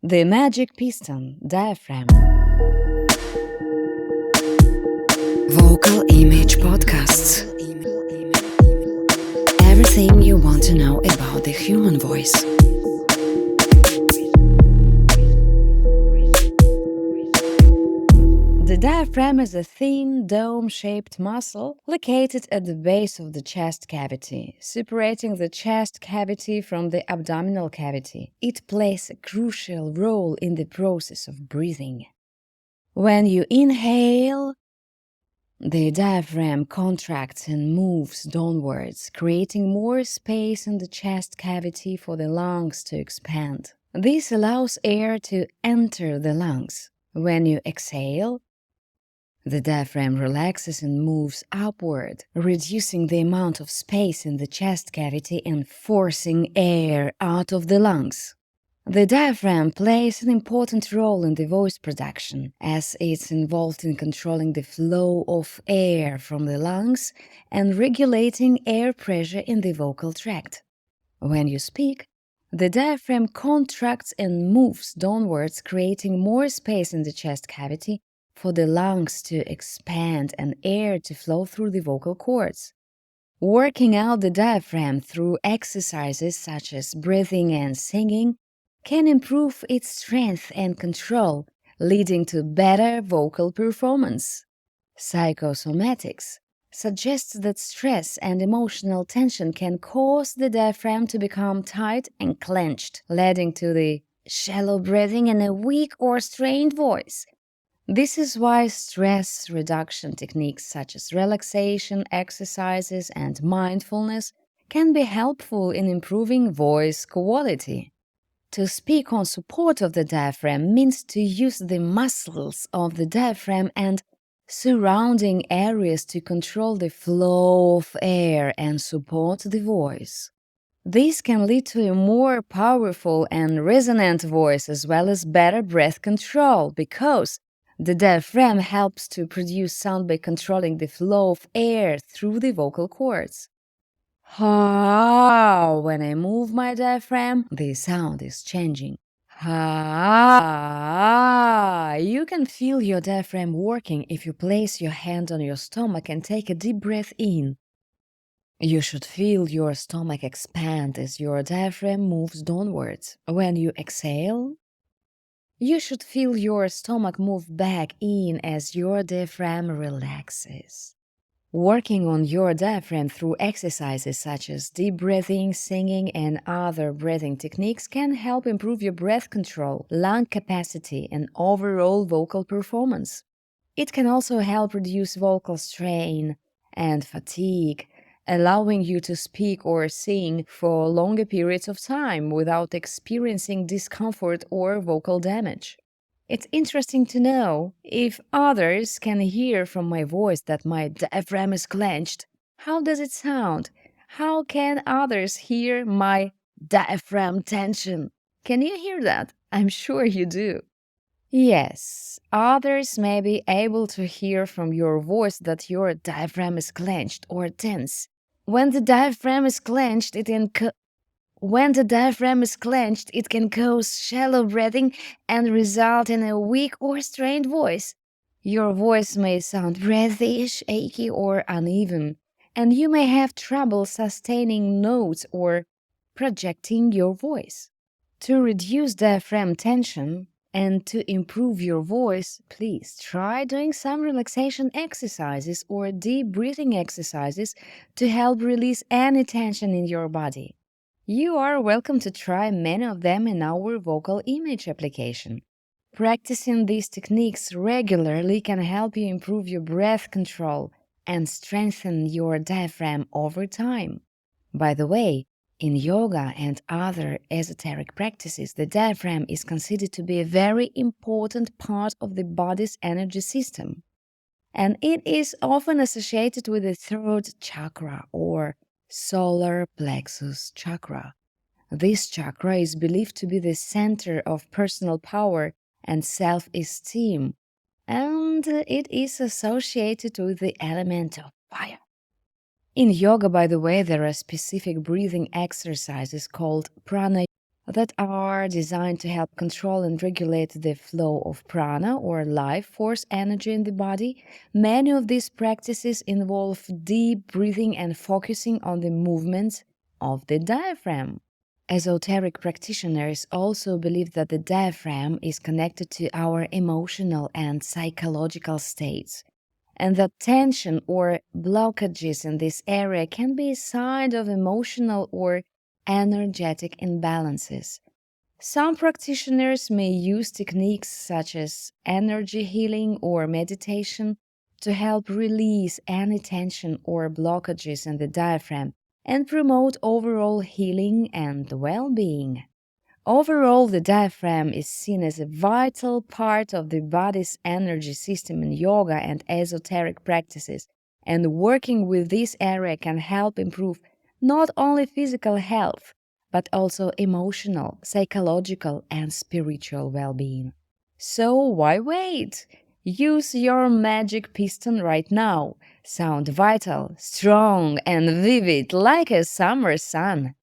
The Magic Piston, Diaphragm. Vocal Image Podcasts. Everything you want to know about the human voice. The diaphragm is a thin, dome-shaped muscle located at the base of the chest cavity, separating the chest cavity from the abdominal cavity. It plays a crucial role in the process of breathing. When you inhale, the diaphragm contracts and moves downwards, creating more space in the chest cavity for the lungs to expand. This allows air to enter the lungs. When you exhale, the diaphragm relaxes and moves upward, reducing the amount of space in the chest cavity and forcing air out of the lungs. The diaphragm plays an important role in the voice production, as it's involved in controlling the flow of air from the lungs and regulating air pressure in the vocal tract. When you speak, the diaphragm contracts and moves downwards, creating more space in the chest cavity for the lungs to expand and air to flow through the vocal cords. Working out the diaphragm through exercises such as breathing and singing can improve its strength and control, leading to better vocal performance. Psychosomatics suggests that stress and emotional tension can cause the diaphragm to become tight and clenched, leading to the shallow breathing and a weak or strained voice. This is why stress reduction techniques such as relaxation exercises and mindfulness can be helpful in improving voice quality. To speak on support of the diaphragm means to use the muscles of the diaphragm and surrounding areas to control the flow of air and support the voice. This can lead to a more powerful and resonant voice as well as better breath control because the diaphragm helps to produce sound by controlling the flow of air through the vocal cords. Ha! When I move my diaphragm, the sound is changing. Ha! You can feel your diaphragm working if you place your hand on your stomach and take a deep breath in. You should feel your stomach expand as your diaphragm moves downwards. When you exhale, you should feel your stomach move back in as your diaphragm relaxes. Working on your diaphragm through exercises such as deep breathing, singing, and other breathing techniques can help improve your breath control, lung capacity, and overall vocal performance. It can also help reduce vocal strain and fatigue, allowing you to speak or sing for longer periods of time without experiencing discomfort or vocal damage. It's interesting to know if others can hear from my voice that my diaphragm is clenched. How does it sound? How can others hear my diaphragm tension? Can you hear that? I'm sure you do. Yes, others may be able to hear from your voice that your diaphragm is clenched or tense. When the diaphragm is clenched, it can cause shallow breathing and result in a weak or strained voice. Your voice may sound breathy, shaky, or uneven, and you may have trouble sustaining notes or projecting your voice. To reduce diaphragm tension and to improve your voice, please try doing some relaxation exercises or deep breathing exercises to help release any tension in your body. You are welcome to try many of them in our vocal image application. Practicing these techniques regularly can help you improve your breath control and strengthen your diaphragm over time. By the way, in yoga and other esoteric practices, the diaphragm is considered to be a very important part of the body's energy system. And it is often associated with the throat chakra or solar plexus chakra. This chakra is believed to be the center of personal power and self-esteem, and it is associated with the element of fire. In yoga, by the way, there are specific breathing exercises called pranayama that are designed to help control and regulate the flow of prana or life force energy in the body. Many of these practices involve deep breathing and focusing on the movements of the diaphragm. Esoteric practitioners also believe that the diaphragm is connected to our emotional and psychological states, and that tension or blockages in this area can be a sign of emotional or energetic imbalances. Some practitioners may use techniques such as energy healing or meditation to help release any tension or blockages in the diaphragm and promote overall healing and well being. Overall, the diaphragm is seen as a vital part of the body's energy system in yoga and esoteric practices, and working with this area can help improve not only physical health, but also emotional, psychological, and spiritual well being. So, why wait? Use your magic piston right now. Sound vital, strong, and vivid like a summer sun.